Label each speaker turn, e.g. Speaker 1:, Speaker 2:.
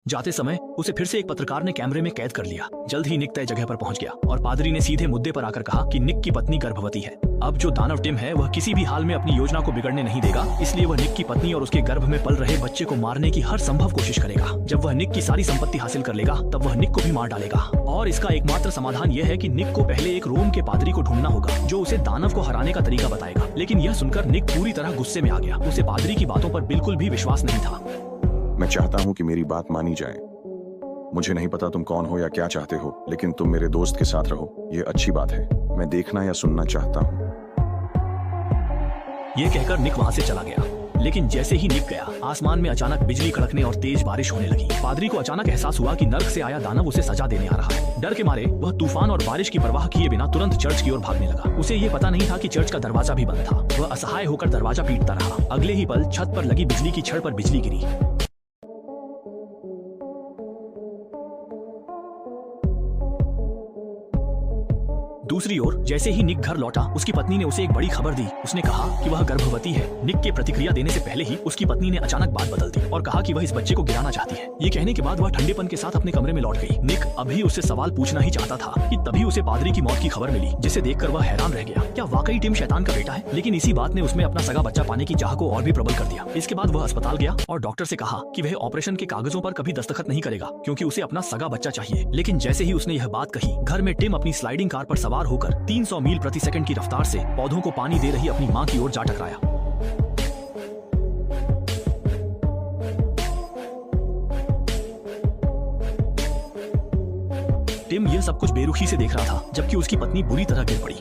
Speaker 1: जाते समय उसे फिर से एक पत्रकार ने कैमरे में कैद कर लिया। जल्द ही निक तय जगह पर पहुंच गया और पादरी ने सीधे मुद्दे पर आकर कहा कि निक की पत्नी गर्भवती है। अब जो दानव टिम है वह किसी भी हाल में अपनी योजना को बिगड़ने नहीं देगा, इसलिए वह निक की पत्नी और उसके गर्भ में पल रहे बच्चे को मारने की हर संभव कोशिश करेगा। जब वह निक की सारी संपत्ति हासिल कर लेगा तब वह निक को भी मार डालेगा। और इसका एकमात्र समाधान यह है कि निक को पहले एक रोम के पादरी को ढूंढना होगा जो उसे दानव को हराने का तरीका बताएगा। लेकिन यह सुनकर निक पूरी तरह गुस्से में आ गया। उसे पादरी की बातों पर बिल्कुल भी विश्वास नहीं था।
Speaker 2: मैं चाहता हूँ कि मेरी बात मानी जाए। मुझे नहीं पता तुम कौन हो या क्या चाहते हो, लेकिन तुम मेरे दोस्त के साथ रहो, ये अच्छी बात है। मैं देखना या सुनना चाहता हूँ।
Speaker 1: ये कहकर निक वहाँ से चला गया। लेकिन जैसे ही निक गया, आसमान में अचानक बिजली कड़कने और तेज बारिश होने लगी। पादरी को अचानक एहसास हुआ कि नर्क से आया दानव उसे सजा देने आ रहा है। डर के मारे वह तूफान और बारिश की परवाह किए बिना तुरंत चर्च की ओर भागने लगा। उसे ये पता नहीं था कि चर्च का दरवाजा भी बंद था। वह असहाय होकर दरवाजा पीटता रहा। अगले ही पल छत पर लगी बिजली की छड़ पर बिजली गिरी। दूसरी ओर जैसे ही निक घर लौटा, उसकी पत्नी ने उसे एक बड़ी खबर दी। उसने कहा कि वह गर्भवती है। निक के प्रतिक्रिया देने से पहले ही उसकी पत्नी ने अचानक बात बदल दी और कहा कि वह इस बच्चे को गिराना चाहती है। ये कहने के बाद वह ठंडेपन के साथ अपने कमरे में लौट गई। निक अभी उससे सवाल पूछना ही चाहता था कि तभी उसे पादरी की मौत की खबर मिली, जिसे देखकर वह हैरान रह गया। क्या वाकई टिम शैतान का बेटा है? लेकिन इसी बात ने उसमें अपना सगा बच्चा पाने की चाह को और भी प्रबल कर दिया। इसके बाद वह अस्पताल गया और डॉक्टर से कहा कि वह ऑपरेशन के कागजों पर कभी दस्तखत नहीं करेगा, क्योंकि उसे अपना सगा बच्चा चाहिए। लेकिन जैसे ही उसने यह बात कही, घर में टिम अपनी स्लाइडिंग कार पर सवार होकर 300 मील प्रति सेकंड की रफ्तार से पौधों को पानी दे रही अपनी मां की ओर जा टकराया। टिम यह सब कुछ बेरुखी से देख रहा था, जबकि उसकी पत्नी बुरी तरह गिर पड़ी।